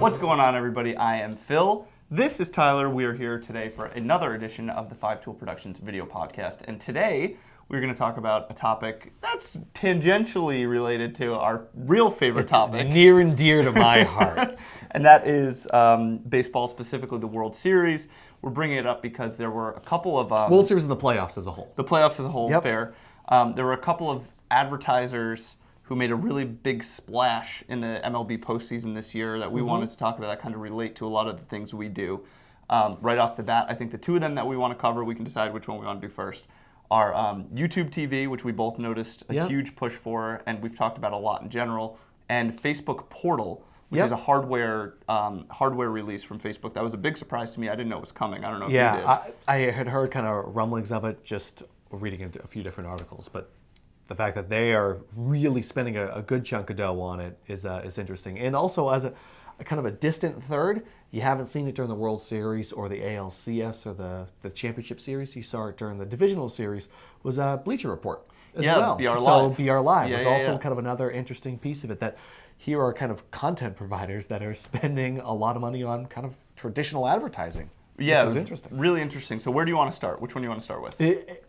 What's going on, everybody? I am Phil. This is Tyler. We are here today for another edition of the 5 Tool Productions video podcast. And today, we're going to talk about a topic that's tangentially related to our real favorite topic. Near and dear to my heart. And that is baseball, specifically the World Series. We're bringing it up because there were a couple of... World Series and the playoffs as a whole. The playoffs as a whole, Yep. fair. There were a couple of advertisers who made a really big splash in the MLB postseason this year that we wanted to talk about that kind of relate to a lot of the things we do. Right off the bat, I think the two of them that we want to cover, we can decide which one we want to do first, are YouTube TV, which we both noticed a huge push for, and we've talked about a lot in general, and Facebook Portal, which is a hardware release from Facebook. That was a big surprise to me. I didn't know it was coming. I don't know if you did. I had heard kind of rumblings of it, just reading into a few different articles, but the fact that they are really spending a good chunk of dough on it is interesting. And also as a kind of a distant third, you haven't seen it during the World Series or the ALCS or the Championship Series. You saw it during the Divisional Series, was Bleacher Report as well. BR Live. So BR Live was also yeah. kind of another interesting piece of it, that here are kind of content providers that are spending a lot of money on kind of traditional advertising. Yeah, which it is was interesting. Really interesting. So where do you want to start? Which one do you want to start with?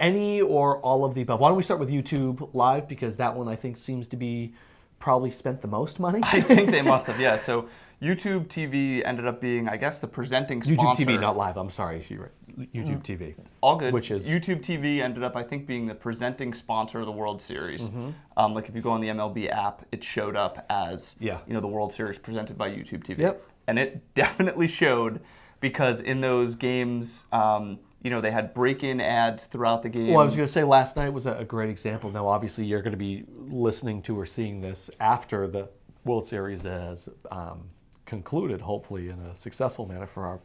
Any or all of the above. Why don't we start with YouTube Live, because that one I think seems to be probably spent the most money. I think they must have, yeah. So YouTube TV ended up being, I guess, the presenting sponsor. YouTube TV, not Live. I'm sorry, you're right. YouTube TV. All good. Which is YouTube TV ended up, I think, being the presenting sponsor of the World Series. Like if you go on the MLB app, it showed up as the World Series presented by YouTube TV. Yep. And it definitely showed, because in those games, they had break-in ads throughout the game. Well, I was going to say last night was a great example. Now, obviously, you're going to be listening to or seeing this after the World Series has concluded, hopefully in a successful manner for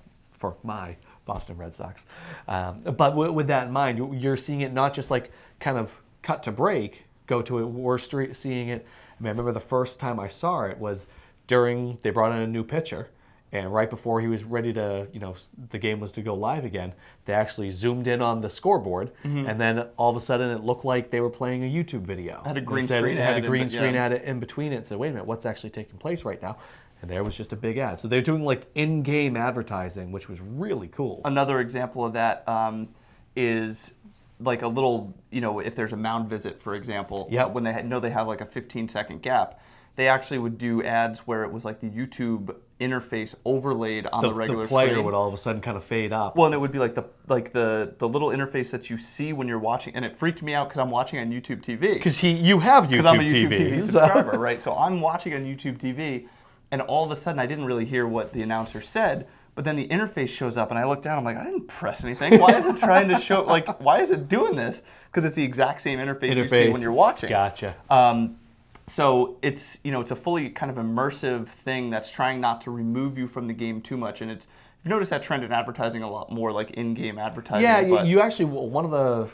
my Boston Red Sox. But with that in mind, you're seeing it not just like kind of cut to break, go to it. We're seeing it. I mean, I remember the first time I saw it was during they brought in a new pitcher. And right before he was ready to, the game was to go live again, they actually zoomed in on the scoreboard, and then all of a sudden it looked like they were playing a YouTube video. It had a green screen ad. Had a green screen ad in between it. So wait a minute, what's actually taking place right now? And there was just a big ad. So they're doing like in-game advertising, which was really cool. Another example of that is like a little, if there's a mound visit, for example, when they they have like a 15-second gap, they actually would do ads where it was like the YouTube interface overlaid on the regular screen. The player screen. would all of a sudden kind of fade up. Well, and it would be like the little interface that you see when you're watching, and it freaked me out because I'm watching on YouTube TV. Because you have YouTube TV. Because I'm a YouTube TV subscriber, right? So I'm watching on YouTube TV, and all of a sudden I didn't really hear what the announcer said, but then the interface shows up, and I look down, I'm like, I didn't press anything. Why is it trying to show, why is it doing this? Because it's the exact same interface you see when you're watching. Gotcha. So it's it's a fully kind of immersive thing that's trying not to remove you from the game too much, and you've noticed that trend in advertising a lot more, like in-game advertising. Yeah, you actually, one of the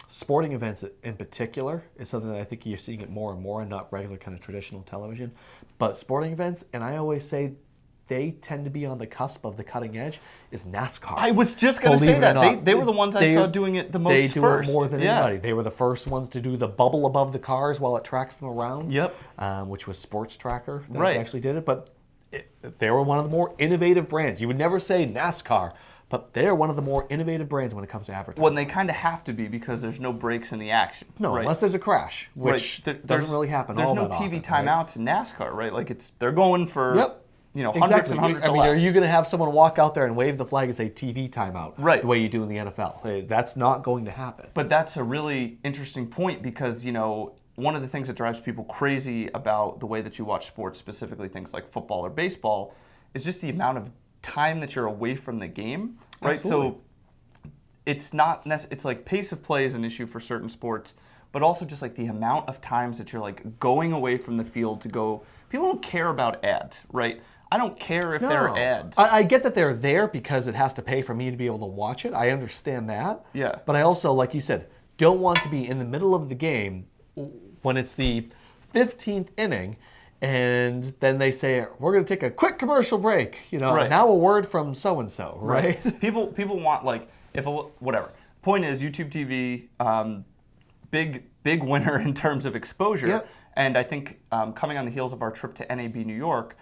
sporting events in particular is something that I think you're seeing it more and more, and not regular kind of traditional television, but sporting events, and I always say they tend to be on the cusp of the cutting edge, is NASCAR. I was just going to say that. They were the ones I saw doing it the most first. They do it more than anybody. They were the first ones to do the bubble above the cars while it tracks them around. Yep. Which was Sports Tracker that right. actually did it. But they were one of the more innovative brands. You would never say NASCAR, but they're one of the more innovative brands when it comes to advertising. Well, and they kind of have to be, because there's no breaks in the action. No, right? Unless there's a crash, which doesn't really happen all that often. There's no TV timeouts in NASCAR, right? Like they're going for... Yep. Hundreds and hundreds of laps. Are you going to have someone walk out there and wave the flag and say TV timeout, right, the way you do in the NFL? That's not going to happen. But that's a really interesting point, because, one of the things that drives people crazy about the way that you watch sports, specifically things like football or baseball, is just the amount of time that you're away from the game, right? Absolutely. So it's not it's like pace of play is an issue for certain sports, but also just like the amount of times that you're like going away from the field to go. People don't care about ads, right? I don't care if there are ads. I get that they're there because it has to pay for me to be able to watch it. I understand that. Yeah. But I also, like you said, don't want to be in the middle of the game when it's the 15th inning, and then they say, we're going to take a quick commercial break. Right. Now a word from so-and-so, right? People want, whatever. Point is, YouTube TV, big winner in terms of exposure. Yep. And I think coming on the heels of our trip to NAB New York,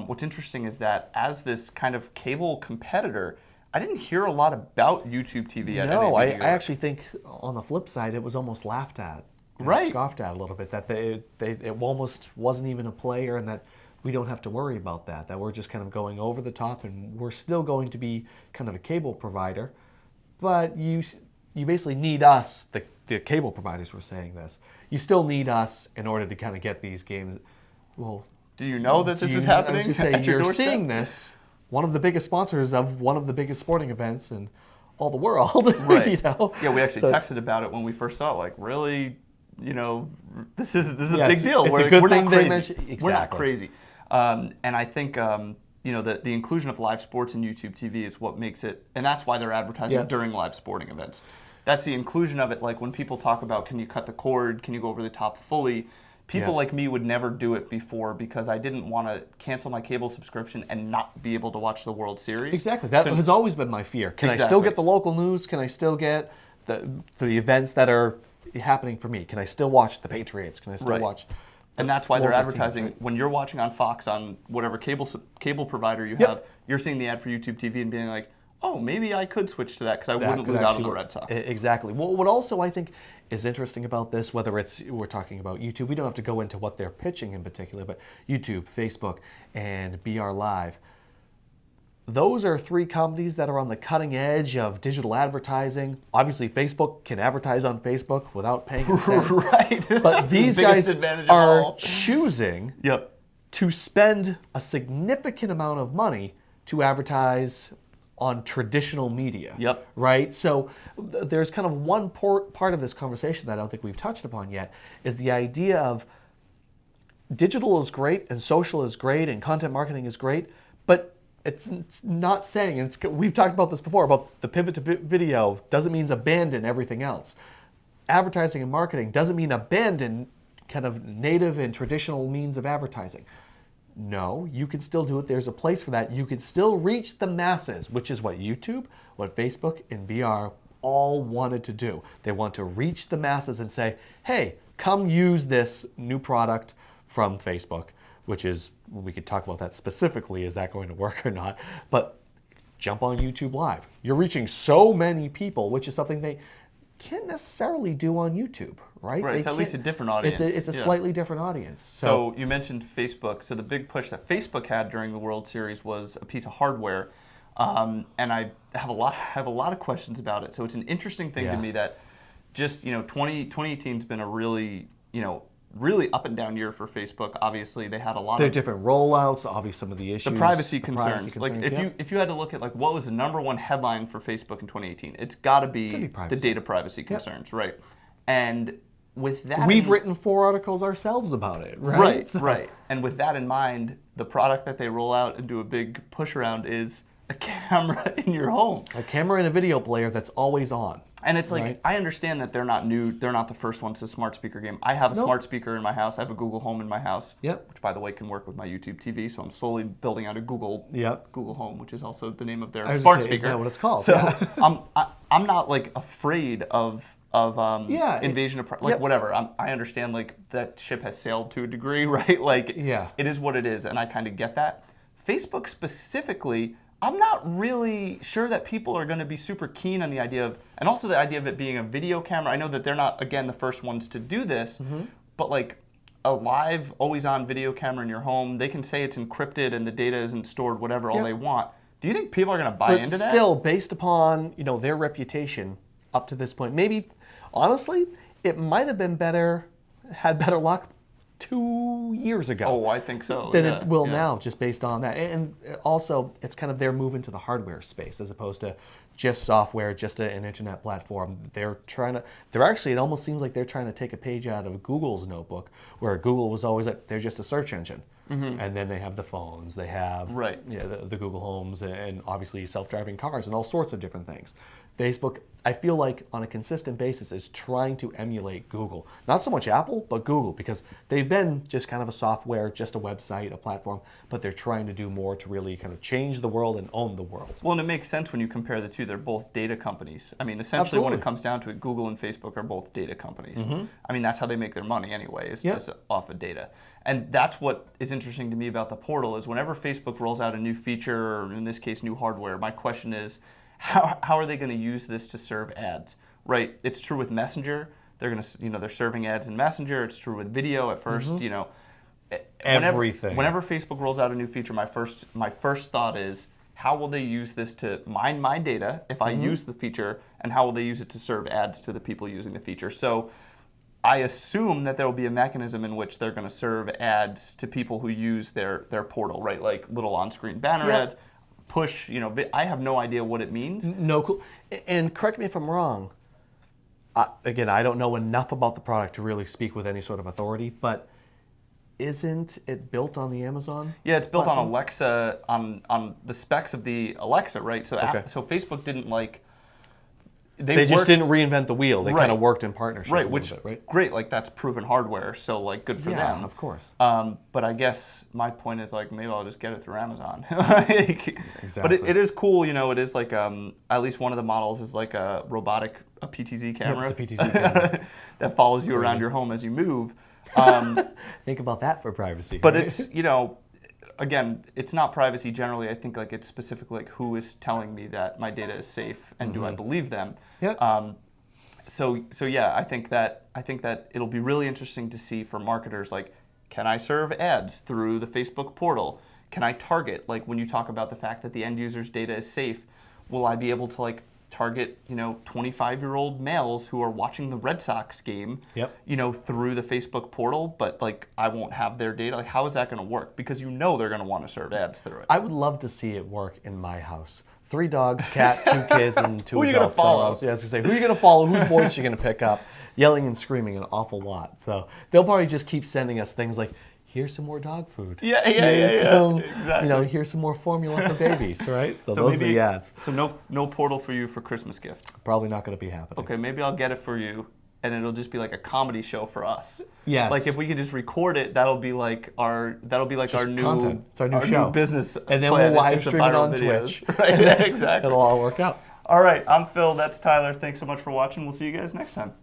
what's interesting is that as this kind of cable competitor, I didn't hear a lot about YouTube TV at No, I NABDR. actually think on the flip side, it was almost laughed at, Right. scoffed at a little bit, that it almost wasn't even a player, and that we don't have to worry about that, that we're just kind of going over the top, and we're still going to be kind of a cable provider, but you basically need us, the cable providers were saying this, you still need us in order to kind of get these games. Well, Do you know that this is I was happening gonna say, at your you're doorstep? seeing this, one of the biggest sponsors of one of the biggest sporting events in all the world. Right. You know? Yeah, we actually So it's- texted about it when we first saw it. Like, really, you know, this is a Yeah, big it's- deal. it's a We're, good we're thing not they crazy. mentioned- We're not exactly. crazy. And I think you know, the inclusion of live sports in YouTube TV is what makes it, and that's why they're advertising Yeah. during live sporting events. That's the inclusion of it. Like when people talk about, can you cut the cord? Can you go over the top fully? People Yeah. like me would never do it before because I didn't want to cancel my cable subscription and not be able to watch the World Series. Exactly. That So- has always been my fear. Can I still Exactly. get the local news? Can I still get the events that are happening for me? Can I still watch the Patriots? Can I still Right. watch? And that's why they're local teams, advertising. right? When you're watching on Fox on whatever cable provider you Yep. have, you're seeing the ad for YouTube TV and being like, oh, maybe I could switch to that because I That wouldn't could lose out on actually the work. Red Sox. Exactly. Well, what also I think is interesting about this, whether we're talking about YouTube, we don't have to go into what they're pitching in particular, but YouTube, Facebook, and BR Live. Those are three companies that are on the cutting edge of digital advertising. Obviously, Facebook can advertise on Facebook without paying a cent. Right. But these Biggest guys advantage of are all. choosing Yep. to spend a significant amount of money to advertise on traditional media. Yep. Right? So there's kind of one part of this conversation that I don't think we've touched upon yet, is the idea of digital is great and social is great and content marketing is great, but it's not saying, and we've talked about this before, about the pivot to video doesn't mean abandon everything else. Advertising and marketing doesn't mean abandon kind of native and traditional means of advertising. No, you can still do it. There's a place for that. You can still reach the masses, which is what YouTube, what Facebook, and BR all wanted to do. They want to reach the masses and say, hey, come use this new product from Facebook, which is, we could talk about that specifically, is that going to work or not? But jump on YouTube Live. You're reaching so many people, which is something they can't necessarily do on YouTube, right? Right, They it's at least a can't- different audience. It's a Yeah. slightly different audience. So you mentioned Facebook. So the big push that Facebook had during the World Series was a piece of hardware, and I have a lot of questions about it. So it's an interesting thing Yeah. to me that just 2018's been a really really up and down year for Facebook. Obviously, they had a lot there are of different rollouts, obviously some of the issues. the privacy concerns. privacy Like concerns, if you had to look at like what was the number one headline for Facebook in 2018, it's got to be the privacy. data privacy concerns, right? And with that, We've written 4 articles ourselves about it, right? Right, So- right. And with that in mind, the product that they roll out and do a big push around is a camera in your home. A camera and a video player that's always on. And it's like, Right. I understand that they're not new, they're not the first ones to smart speaker game. I have a Nope. smart speaker in my house, I have a Google Home in my house, Yep. which by the way can work with my YouTube TV, so I'm slowly building out a Google Yep. Home, which is also the name of their I was smart gonna say, speaker. isn't that what it's called? So Yeah. I'm not like afraid of Yeah, invasion of like yep. whatever. I understand like that ship has sailed to a degree, right? Like Yeah. it is what it is, and I kind of get that. Facebook specifically, I'm not really sure that people are going to be super keen on the idea of, and also the idea of it being a video camera. I know that they're not, again, the first ones to do this, but like a live, always on video camera in your home, they can say it's encrypted and the data isn't stored, whatever, all Yep. they want. Do you think people are going to buy But into that? still, based upon their reputation up to this point, maybe honestly, it might have been had better luck 2 years ago. Oh, I think so. Than yeah, it will yeah. now, just based on that. And also, it's kind of their move into the hardware space as opposed to just software, just an internet platform. It almost seems like they're trying to take a page out of Google's notebook, where Google was always they're just a search engine. And then they have the phones, they have Right. the Google Homes, and obviously self-driving cars and all sorts of different things. Facebook, I feel like on a consistent basis, is trying to emulate Google. Not so much Apple, but Google, because they've been just kind of a software, just a website, a platform, but they're trying to do more to really kind of change the world and own the world. Well, and it makes sense when you compare the two. They're both data companies. I mean, essentially, when it comes down to it, Google and Facebook are both data companies. I mean, that's how they make their money anyway, is just off of data. And that's what is interesting to me about the portal, is whenever Facebook rolls out a new feature, or in this case, new hardware, my question is, how are they going to use this to serve ads? Right? It's true with Messenger. They're going to, they're serving ads in Messenger. It's true with video at first. Everything. Whenever Facebook rolls out a new feature, my first thought is, how will they use this to mine my data if I use the feature, and how will they use it to serve ads to the people using the feature? So I assume that there will be a mechanism in which they're going to serve ads to people who use their portal, right? Like little on-screen banner ads. Push, I have no idea what it means. No clue. And correct me if I'm wrong. Again, I don't know enough about the product to really speak with any sort of authority, but isn't it built on the Amazon? Yeah, it's built platform? on Alexa, on the specs of the Alexa, right? So, so Facebook didn't They just didn't reinvent the wheel. They kind of worked in partnership. Right, a which bit, right? great. Like that's proven hardware, so good for them. Yeah, of course. But I guess my point is maybe I'll just get it through Amazon. Exactly. But it is cool. It is at least one of the models is like a robotic PTZ camera. Yep, it's a PTZ camera that follows you around your home as you move. Think about that for privacy. But right? it's again, it's not privacy generally. I think it's specifically who is telling me that my data is safe, and do I believe them? Yeah. So yeah, I think that it'll be really interesting to see for marketers, can I serve ads through the Facebook portal? Can I target, when you talk about the fact that the end user's data is safe, will I be able to target 25-year-old males who are watching the Red Sox game, through the Facebook portal, but I won't have their data? How is that going to work? Because they're going to want to serve ads through it. I would love to see it work in my house. 3 dogs, cat, 2 kids, and 2 adults. Who are you going to follow? Yeah, I was going to say, who are you going to follow? Whose voice are you going to pick up? Yelling and screaming an awful lot. So they'll probably just keep sending us things like, here's some more dog food. Exactly. Here's some more formula for babies, right? So those are the ads. So no portal for you for Christmas gift. Probably not going to be happening. Okay, maybe I'll get it for you, and it'll just be like a comedy show for us. Yes. If we can just record it, that'll be our new content. It's our new show. New business. And then plan. we'll live It's just stream it on videos. Twitch. Right. Yeah, exactly. It'll all work out. All right. I'm Phil. That's Tyler. Thanks so much for watching. We'll see you guys next time.